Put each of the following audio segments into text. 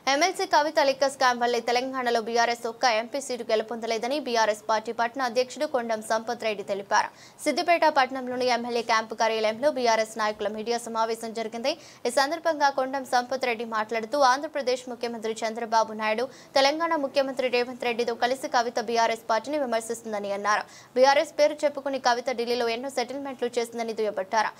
MLC కవిత liquor scam వల్లే తెలంగాణలో BRS ఒక్క ఎంపీ సీటు గెలుపొందలేదని బీఆర్ఎస్ పార్టీ పట్న అధ్యక్షుడు కొండం సంపత్ రెడ్డి తెలిపారు. సిద్దిపేట పట్టణంలోని ఎమ్మెల్యే క్యాంపు కార్యాలయంలో బీఆర్ఎస్ నాయకుల మీడియా సమావేశం జరిగింది. ఈ సందర్భంగా కొండం సంపత్ రెడ్డి మాట్లాడుతూ ఆంధ్రప్రదేశ్ ముఖ్యమంత్రి చంద్రబాబు నాయుడు తెలంగాణ ముఖ్యమంత్రి రేవంత్ రెడ్డితో కలిసి కవిత బీఆర్ఎస్ పార్టీని విమర్శిస్తుందని అన్నారు. బీఆర్ఎస్ పేరు చెప్పుకుని కవిత ఢిల్లీలో ఎన్నో సెటిల్మెంట్లు చేసిందని దుయ్యబట్టారు.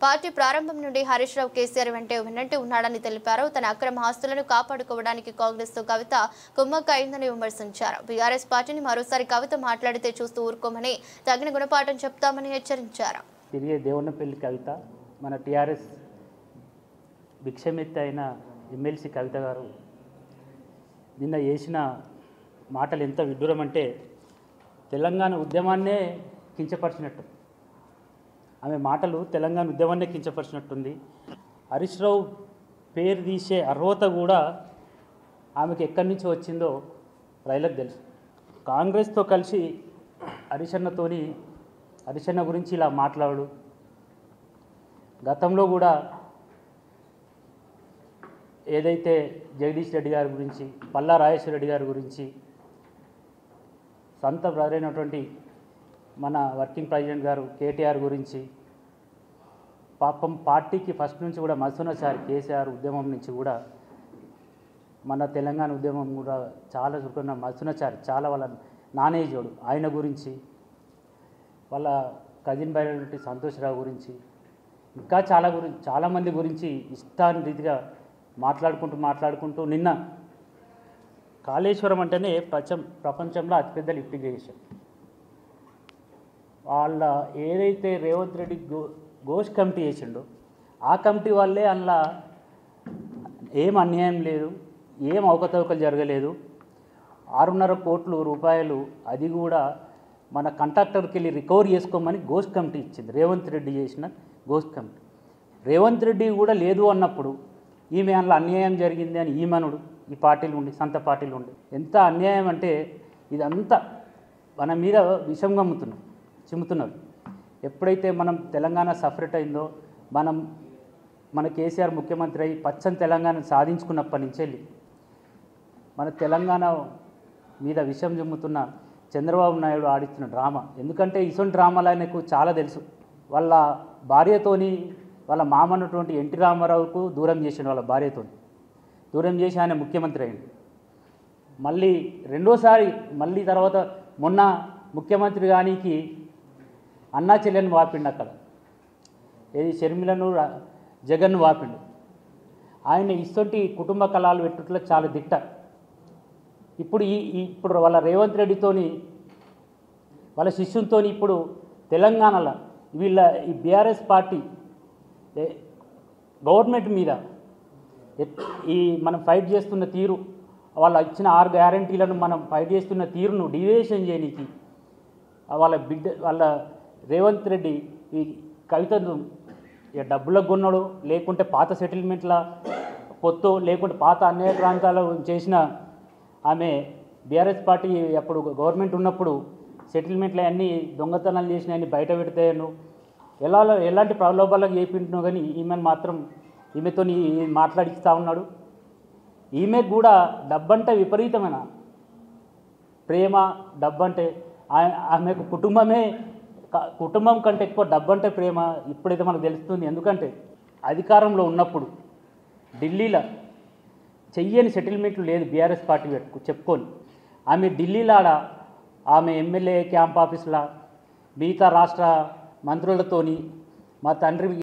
పార్టీ ప్రారంభం నుండి హరీష్ రావు కేసీఆర్ వెంటే ఉన్నాడని తెలిపారు. తన అక్రమ ఆస్తులను కాపాడుకోవడానికి కాంగ్రెస్ తో కవిత కుమ్మక్క అయిందని విమర్శించారు. బీఆర్ఎస్ పార్టీని మరోసారి కవిత మాట్లాడితే చూస్తూ ఊరుకోమని తగిన గుణపాఠం చెప్తామని హెచ్చరించారు. తిరిగే దేవునపల్లి కవిత మన టీఆర్ఎస్ భిక్షమెత్తి అయిన ఎమ్మెల్సీ కవిత గారు నిన్న చేసిన మాటలు ఎంత విడ్డూరం అంటే తెలంగాణ ఉద్యమాన్నే కించపరిచినట్టు. ఆమె మాటలు తెలంగాణ ఉద్యమాన్నే కించపరిచినట్టుంది. హరీష్ రావు పేరు తీసే అర్హత కూడా ఆమెకు ఎక్కడి నుంచి వచ్చిందో రైలకు తెలుసు. కాంగ్రెస్తో కలిసి హరీష్ అన్న గురించి ఇలా మాట్లాడు. గతంలో కూడా ఏదైతే జగదీష్ రెడ్డి గారి గురించి, పల్లా రాజేశ్వర రెడ్డి గారి గురించి, సొంత బ్రదర్ అయినటువంటి మన వర్కింగ్ ప్రెసిడెంట్ గారు కేటీఆర్ గురించి, పాపం పార్టీకి ఫస్ట్ నుంచి కూడా మధుసూదనాచారి కేసీఆర్ ఉద్యమం నుంచి కూడా మన తెలంగాణ ఉద్యమం కూడా చాలా చురుకున్న మధుసూదనాచారి చాలా వాళ్ళ నానేజోడు ఆయన గురించి, వాళ్ళ కజిన్ బై అయినటువంటి సంతోష్రావు గురించి, ఇంకా చాలామంది గురించి ఇష్టాన్ని రీతిగా మాట్లాడుకుంటూ నిన్న కాళేశ్వరం అంటేనే ప్రపంచంలో అతిపెద్ద లిఫ్ట్ ఇరిగేషన్. వాళ్ళ ఏదైతే రేవంత్ రెడ్డి ఘోష్ కమిటీ చేసిండో ఆ కమిటీ వల్లే అందులో ఏం అన్యాయం లేదు, ఏం అవకతవకలు జరగలేదు. 6.5 కోట్ల రూపాయలు అది కూడా మన కాంట్రాక్టర్కి వెళ్ళి రికవరీ చేసుకోమని ఘోష్ కమిటీ ఇచ్చింది. రేవంత్ రెడ్డి చేసిన ఘోష్ కమిటీ. రేవంత్ రెడ్డి కూడా లేదు అన్నప్పుడు ఈమె అందులో అన్యాయం జరిగింది అని ఈమనుడు ఈ పార్టీలు ఉండి సొంత పార్టీలు ఉండి ఎంత అన్యాయం అంటే ఇదంతా మన మీద విషం చిమ్ముతున్నారు. ఎప్పుడైతే మనం తెలంగాణ సపరేట్ అయిందో, మన కేసీఆర్ ముఖ్యమంత్రి అయి పచ్చని తెలంగాణ సాధించుకున్నప్పటి నుంచి వెళ్ళి మన తెలంగాణ మీద విషం చిమ్ముతున్న చంద్రబాబు నాయుడు ఆడిస్తున్న డ్రామా. ఎందుకంటే ఇటువంటి డ్రామాలు ఆయనకు చాలా తెలుసు. వాళ్ళ భార్యతోని వాళ్ళ మామన్నటువంటి ఎన్టీ రామారావుకు దూరం చేసిండు. వాళ్ళ భార్యతోని దూరం చేసి ఆయన ముఖ్యమంత్రి అయ్యిండు. మళ్ళీ రెండోసారి తర్వాత మొన్న ముఖ్యమంత్రి గానికి అన్నా చెల్లెని వాపిండు. అక్కడ ఏది షర్మిలను జగన్ను వాపిండు. ఆయన ఇటువంటి కుటుంబ కళాలు పెట్టుట్లో చాలా దిట్ట. ఇప్పుడు వాళ్ళ రేవంత్ రెడ్డితోని వాళ్ళ శిష్యునితో ఇప్పుడు తెలంగాణలో ఈ బీఆర్ఎస్ పార్టీ గవర్నమెంట్ మీద మనం ఫైట్ చేస్తున్న తీరు, వాళ్ళ ఇచ్చిన 6 గ్యారంటీలను మనం ఫైట్ చేస్తున్న తీరును డివియేషన్ చేయడానికి వాళ్ళ రేవంత్ రెడ్డి ఈ కవితను డబ్బులకు కొన్నాడు, లేకుంటే పాత సెటిల్మెంట్ల పొత్తు, లేకుంటే పాత అన్యాయ ప్రాంతాలు చేసిన ఆమె బీఆర్ఎస్ పార్టీ అప్పుడు గవర్నమెంట్ ఉన్నప్పుడు సెటిల్మెంట్లు అన్నీ దొంగతనాలు చేసినవన్నీ బయట పెడతాయను ఎలాంటి ప్రలోభాలకు చేపింటున్నావు. కానీ ఈమెతో మాట్లాడిస్తూ ఉన్నాడు. ఈమెకు కూడా డబ్బంటే విపరీతమైన ప్రేమ. డబ్బంటే ఆమెకు కుటుంబం కంటే ఎక్కువ డబ్బంటే ప్రేమ ఇప్పుడైతే మనకు తెలుస్తుంది. ఎందుకంటే అధికారంలో ఉన్నప్పుడు ఢిల్లీలో చెయ్యని సెటిల్మెంట్లు లేదు బీఆర్ఎస్ పార్టీ చెప్పుకొని ఆమె ఢిల్లీలో ఆమె ఎమ్మెల్యే క్యాంప్ ఆఫీసులో మిగతా రాష్ట్ర మంత్రులతోని మా తండ్రి